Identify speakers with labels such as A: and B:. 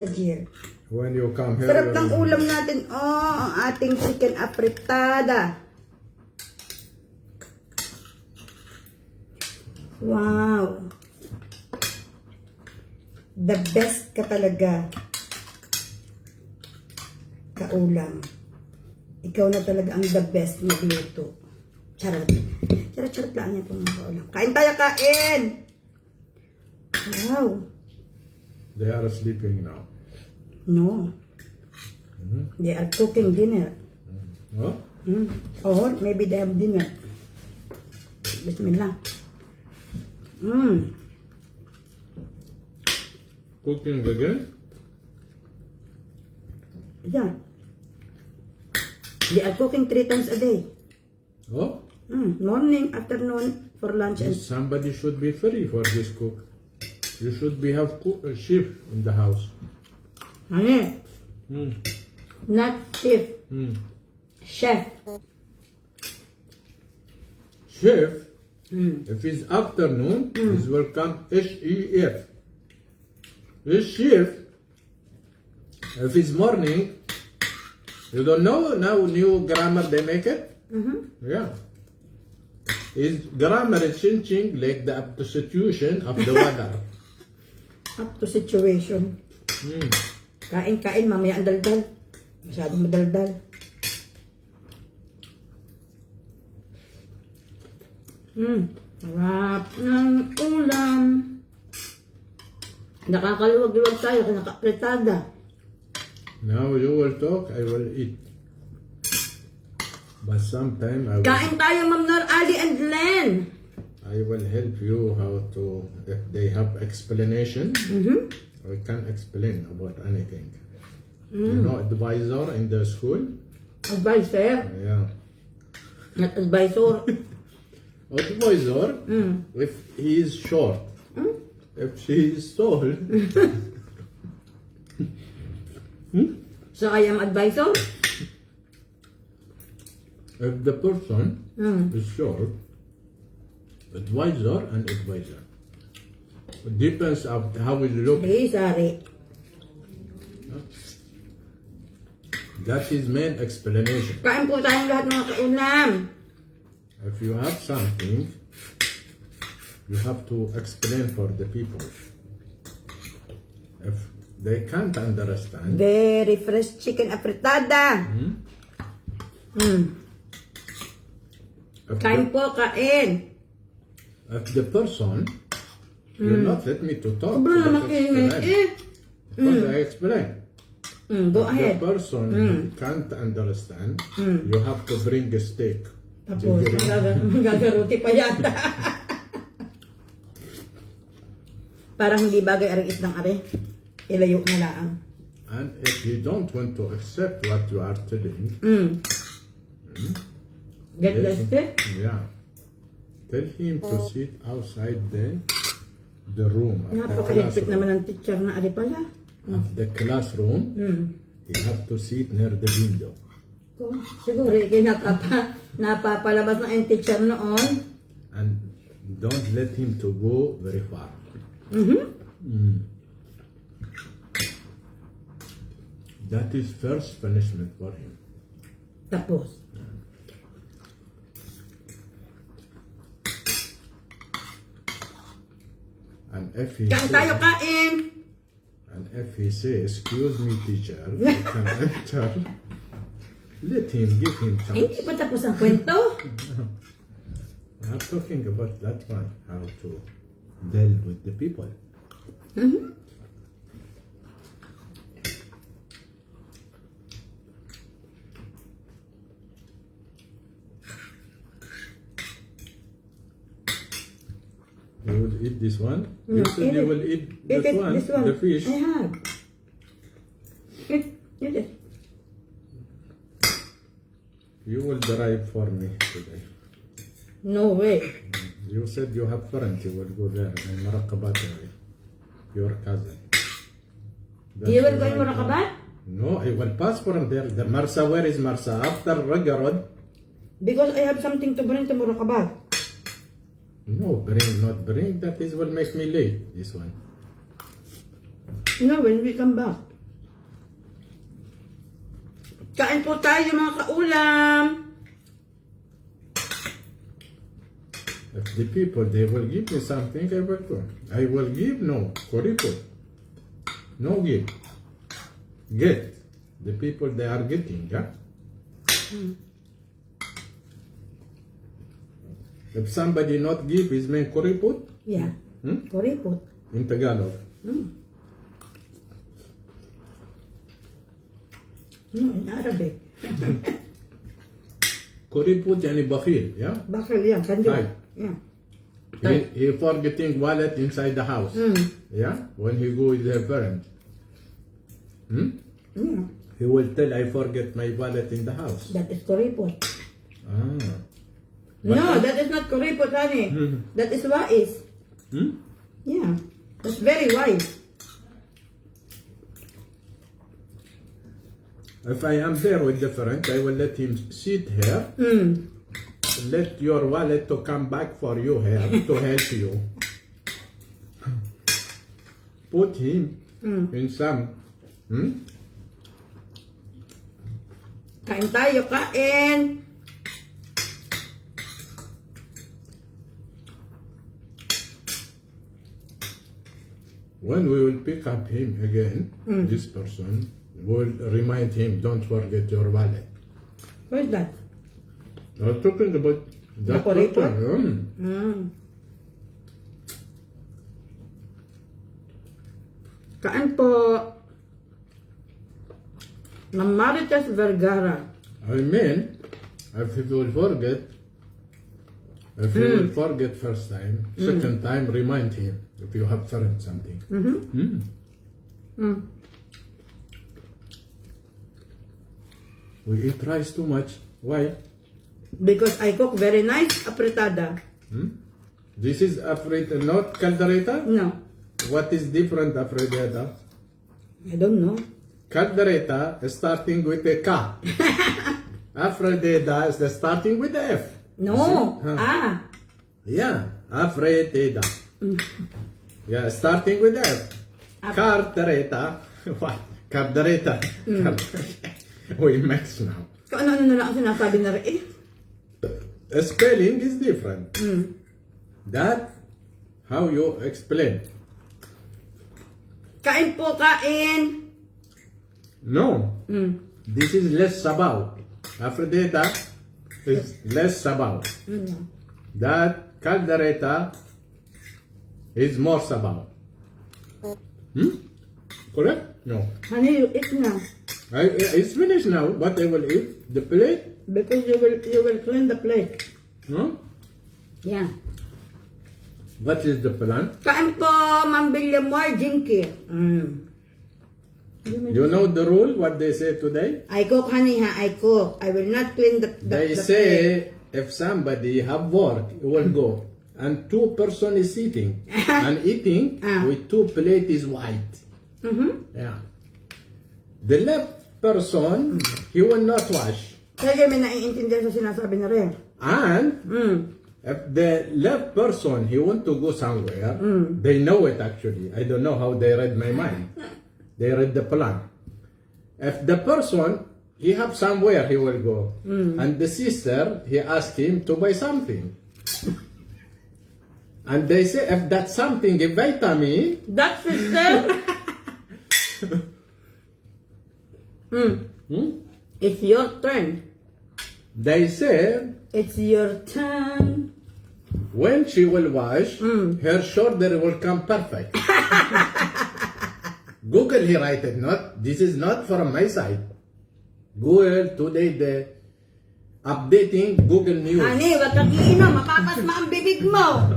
A: Here.
B: When you come here,
A: Sarap ng ulam natin. Oh, ang ating chicken apretada. Wow. The best ka talaga. Kaulam. Ikaw na talaga ang the best magluto. Charot. Charot lang yan pong kaulam. Kain tayo, kain! Wow.
B: they are sleeping now.
A: No. They are cooking dinner.
B: Huh?
A: Or maybe they have dinner. Bismillah.
B: Cooking again?
A: Yeah. They are cooking 3 times a day.
B: Oh,
A: Morning, afternoon, for lunch, and
B: somebody should be free for this cook. You should be have a chef in the house.
A: honey, not chef. Chef.
B: Chef, if it's afternoon, it will come chef. This chef, if it's morning, you don't know now new grammar they make it? Yeah. Is grammar is changing like the substitution of the weather.
A: Up to situation. Kain, mamaya ang daldal. Masyadong madaldal. Sarap ng ulam. Nakakaluwag-luwag tayo kung nakapretada.
B: Now you will talk, I will eat. But sometime
A: Kain tayo, Ma'am Nor Ali and Len.
B: I will help you how to, if they have explanation, I can explain about anything. You know, advisor in the school?
A: Advisor,
B: Yeah.
A: not advisor.
B: Advisor, if he is short, if she is tall,
A: So I am advisor?
B: if the person is short, advisor and advisor. It depends on how we look.
A: Sige, sorry.
B: That is main explanation.
A: Kain po tayong lahat mga kaulam.
B: If you have something, you have to explain for the people. If they can't understand,
A: Very fresh chicken apretada. Kain po, kain.
B: if the person, you not let me to talk.
A: Sobrang
B: so
A: naman
B: let's
A: kaingay
B: explain. Because I explain.
A: Go
B: The
A: ahead.
B: person can't understand, you have to bring a steak.
A: Tapos, magagaruti pa yata. Parang hindi bagay aring isdang are. Ilayo na lang.
B: And if you don't want to accept what you are telling,
A: Get
B: yes,
A: lost eh?
B: yeah, tell him to sit outside the room of the
A: Napaka-higpit
B: classroom.
A: naman ng teacher na ari pala.
B: Of the classroom, you have to sit near the window.
A: Siguro, napapalabas na yung teacher noon.
B: And don't let him to go very far. That is first punishment for him.
A: Tapos.
B: And if he
A: Kain tayo, kain!
B: say, excuse me, teacher, you can enter. Let him, give him
A: Hindi
B: chance.
A: pa tapos ang kwento.
B: I'm talking about that one, how to deal with the people. You will eat this one? You said you will eat
A: Eat
B: this
A: it,
B: one,
A: this one.
B: the fish.
A: I have. Eat it.
B: You will drive for me today.
A: No way.
B: You said you have friends, you will go there in Marakabat area. Your cousin.
A: You will go in
B: why-
A: Murakabat?
B: No, I will pass from there. The Marsa, where is Marsa? After Ragarod?
A: Because I have something to bring to Murakabat.
B: No, not bring. That is will make me late, this one.
A: No, when we come back. Kain po tayo mga kaulam.
B: If the people, they will give me something, I will go. I will give, no, Koripot. No give. Get. The people, they are getting, yeah? If somebody not give, is mean Koripot?
A: Yeah. Kuripot.
B: In Tagalog.
A: No, in Arabic.
B: Koripot yani bakhil, yeah?
A: Bakal yan, kanjo.
B: Right.
A: Yeah.
B: He forgetting wallet inside the house. Yeah? When he go with their parents.
A: Yeah.
B: He will tell, I forget my wallet in the house.
A: That is kuripot.
B: Ah.
A: No, that is not kuripot, honey. That is wais. Yeah. That's very wise.
B: If I am there with the friend, I will let him sit here. Let your wallet to come back for you here to help you. Put him in some.
A: Kain tayo, kain.
B: When we will pick up him again, this person will remind him, don't forget your wallet.
A: What is that?
B: I was talking about that
A: Kuripot?
B: person.
A: Kain po. Ma'am Marites Vergara.
B: I mean, if you will forget, if you will forget first time, second time, remind him if you have friend something. We eat rice too much. Why?
A: Because I cook very nice apretada.
B: This is afrita, not caldereta?
A: No,
B: What is different afrita?
A: I don't know.
B: Caldereta is starting with a K. Afrita is the starting with the F.
A: No.
B: See? Huh.
A: Ah.
B: Yeah, afrita. Yeah, starting with the F. Cartereta. What? Cardereta. We mix now.
A: Kung ano-ano na lang ang sinasabi na rin.
B: Spelling is different. That, how you explain?
A: Kain po, kain.
B: No. This is less sabaw. Aphrodita is less sabaw. That caldereta is more sabaw. Correct? No.
A: Honey, you eat na.
B: It's finished now. What I will eat? The plate?
A: Because you will clean the plate.
B: No?
A: Yeah.
B: What is the plan?
A: Kain po, Ma'am Villamor, Jinky.
B: You know the rule, what they say today?
A: I cook, honey, ha? I cook. I will not clean the
B: They
A: the
B: say
A: plate.
B: if somebody have work, you will go. And two person is sitting and eating with two plate is white. Yeah. The left person, he will not wash.
A: Kaya may naiintindihan sa sinasabi na rin.
B: And if the left person, he want to go somewhere, they know it actually. I don't know how they read my mind. They read the plan. If the person, he have somewhere he will go. And the sister, he asked him to buy something. And they say, if that something, a vitamin,
A: That sister, it's your turn.
B: they say,
A: It's your turn.
B: when she will wash, her shoulder will come perfect. Google, he write it, not, this is not from my side. Google, today the updating Google News.
A: Honey, wag kang iinom. Mapapasma ang bibig mo.